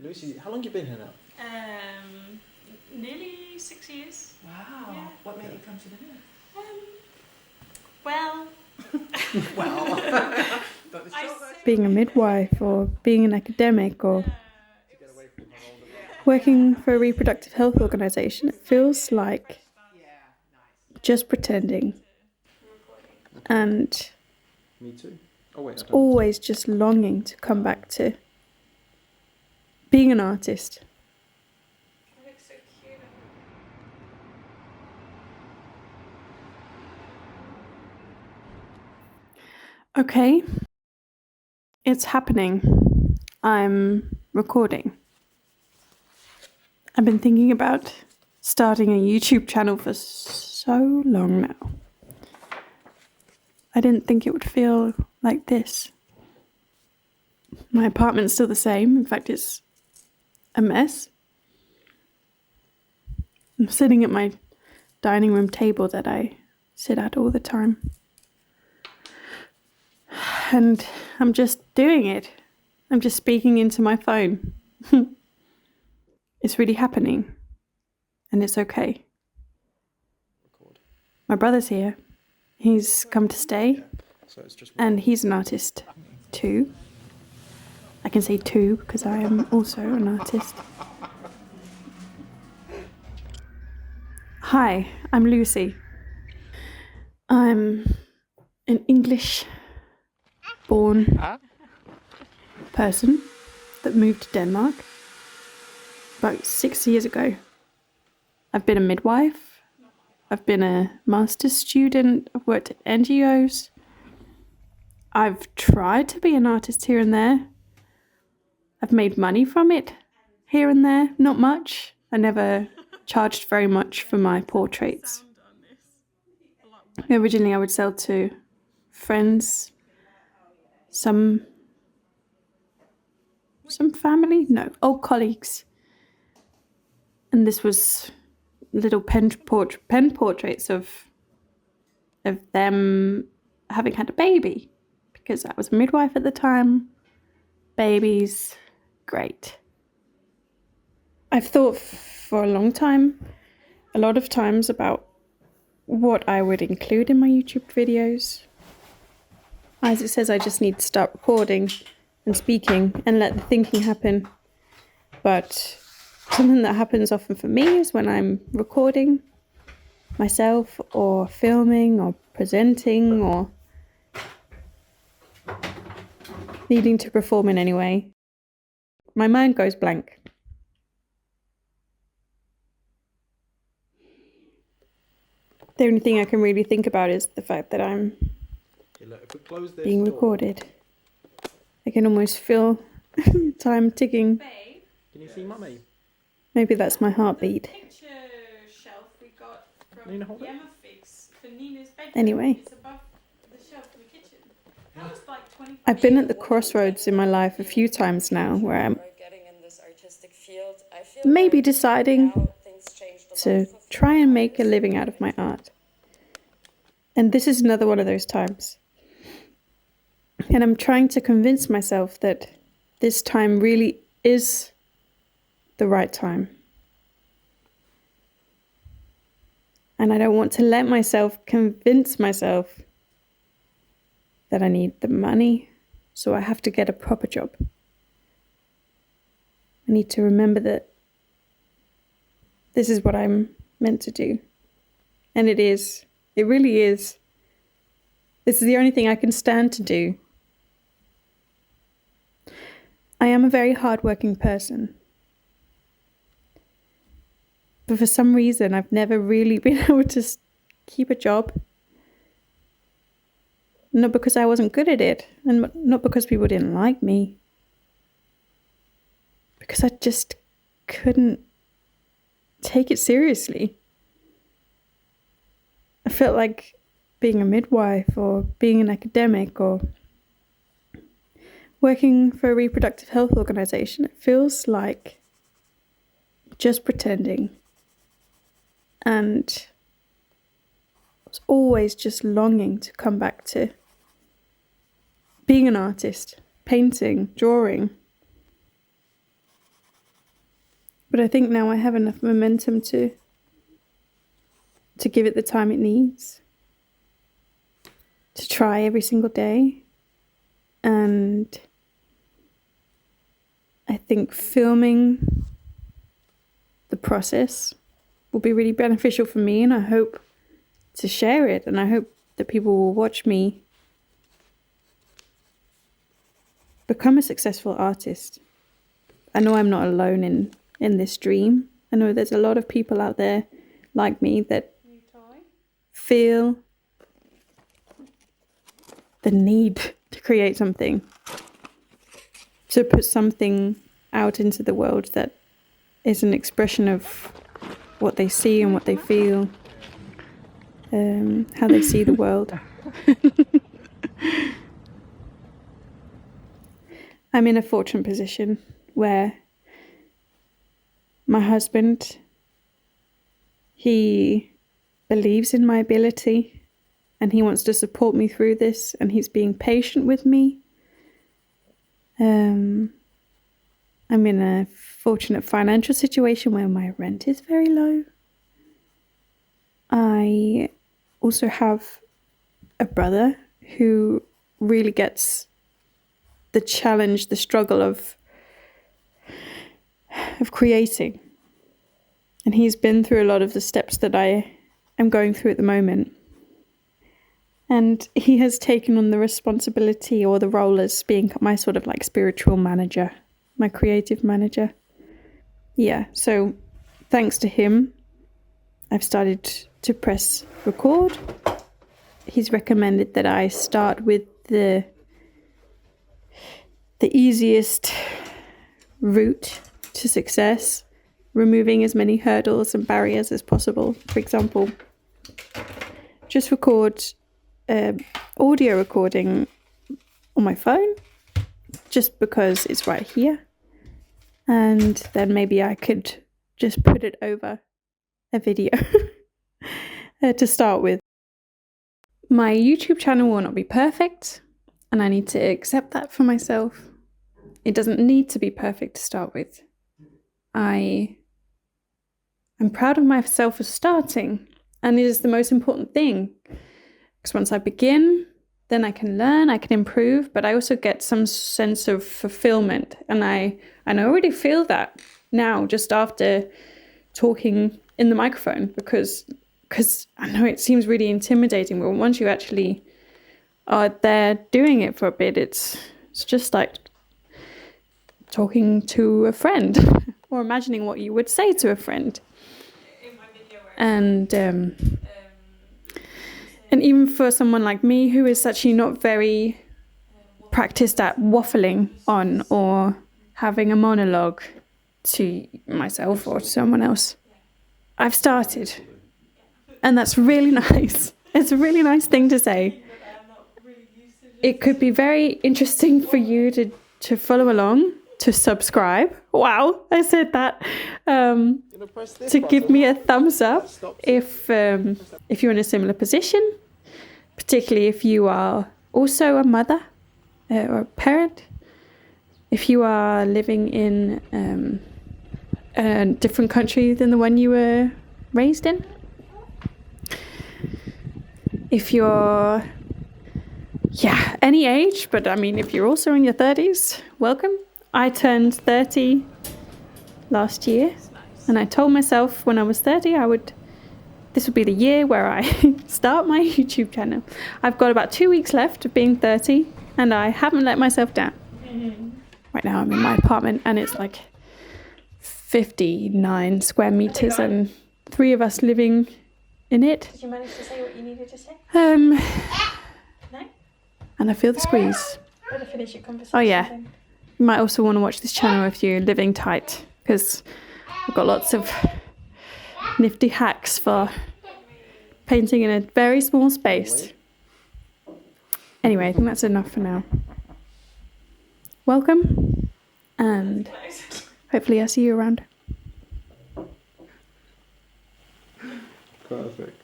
Lucy, how long have you been here now? Nearly 6 years. Wow. Yeah. What made you come to the here? Well, Well, Being a midwife or being an academic or working for a reproductive health organisation, it feels like just pretending. And Me too. Oh wait, I don't. always just longing to come back to being an artist. it looks so cute. Okay, it's happening. I'm recording. I've been thinking about starting a YouTube channel for so long now. I didn't think it would feel like this. My apartment's still the same. In fact, it's a mess. I'm sitting at my dining room table that I sit at all the time. And I'm just doing it. I'm just speaking into my phone. It's really happening. And it's okay. Record. My brother's here. He's come to stay. So it's just And he's an artist too. I can say too because I am also an artist. Hi, I'm Lucy. I'm an English-born person that moved to Denmark about 6 years ago. I've been a midwife. I've been a master's student. I've worked at NGOs. I've tried to be an artist here and there. I've made money from it here and there, not much. I never charged very much for my portraits. Originally, I would sell to friends, some family, no, old colleagues. And this was little pen portraits of them having had a baby, because I was a midwife at the time. Babies, great. I've thought for a long time, a lot of times, about what I would include in my YouTube videos. As it says, I just need to start recording and speaking and let the thinking happen. But something that happens often for me is when I'm recording myself or filming or presenting or needing to perform in any way, my mind goes blank. The only thing I can really think about is the fact that I'm If we close this being door, recorded. I can almost feel time ticking. Babe, Can you see Mummy? Maybe that's my heartbeat. picture shelf we got from Nina, hold it. Yamafix for Nina's bedroom. Anyway. It's above the shelf in the kitchen. That was like 20. I've been at the crossroads in my life a few times now where I'm maybe deciding to try and make a living out of my art. And this is another one of those times. And I'm trying to convince myself that this time really is the right time. And I don't want to let myself convince myself that I need the money, so I have to get a proper job. I need to remember that this is what I'm meant to do. And it is. It really is. This is the only thing I can stand to do. I am a very hardworking person. But for some reason, I've never really been able to keep a job. Not because I wasn't good at it, and not because people didn't like me. Because I just couldn't take it seriously. I felt like being a midwife or being an academic or working for a reproductive health organisation, it feels like just pretending. And I was always just longing to come back to being an artist, painting, drawing. But I think now I have enough momentum to give it the time it needs, to try every single day. And I think filming the process will be really beneficial for me, and I hope to share it, and I hope that people will watch me become a successful artist. I know I'm not alone in this dream. I know there's a lot of people out there like me that feel the need to create something, to put something out into the world that is an expression of what they see and what they feel, how they see the world. I'm in a fortunate position where my husband, he believes in my ability and he wants to support me through this, and he's being patient with me. I'm in a fortunate financial situation where my rent is very low. I also have a brother who really gets the challenge, the struggle of creating. And he's been through a lot of the steps that I am going through at the moment. And he has taken on the responsibility or the role as being my sort of like spiritual manager, my creative manager. Yeah, so thanks to him, I've started to press record. He's recommended that I start with the easiest route to success, removing as many hurdles and barriers as possible. For example, just record audio recording on my phone, just because it's right here. And then maybe I could just put it over a video to start with. My YouTube channel will not be perfect, and I need to accept that for myself. It doesn't need to be perfect to start with. I'm proud of myself for starting, and it is the most important thing. Because once I begin, then I can learn, I can improve, but I also get some sense of fulfillment. And I already feel that now, just after talking in the microphone, because I know it seems really intimidating, but once you actually are there doing it for a bit, it's just like talking to a friend or imagining what you would say to a friend. And even for someone like me who is actually not very practiced at waffling on or having a monologue to myself or to someone else, I've started. And that's really nice. It's a really nice thing to say. It could be very interesting for you to follow along, to subscribe. Wow, I said that. To give me a thumbs up if you're in a similar position, particularly if you are also a mother or a parent, if you are living in a different country than the one you were raised in. If you're, any age, but I mean, if you're also in your 30s, welcome. I turned 30 last year, and I told myself when I was 30, this would be the year where I start my YouTube channel. I've got about 2 weeks left of being 30, and I haven't let myself down. Right now I'm in my apartment, and it's like 59 square meters, and 3 of us living in it. Did you manage to say what you needed to say? No? And I feel the squeeze. Better finish your conversation. Oh yeah. Then. You might also want to watch this channel if you're living tight, because I've got lots of nifty hacks for painting in a very small space. Anyway, I think that's enough for now. Welcome, and hopefully I'll see you around. Perfect.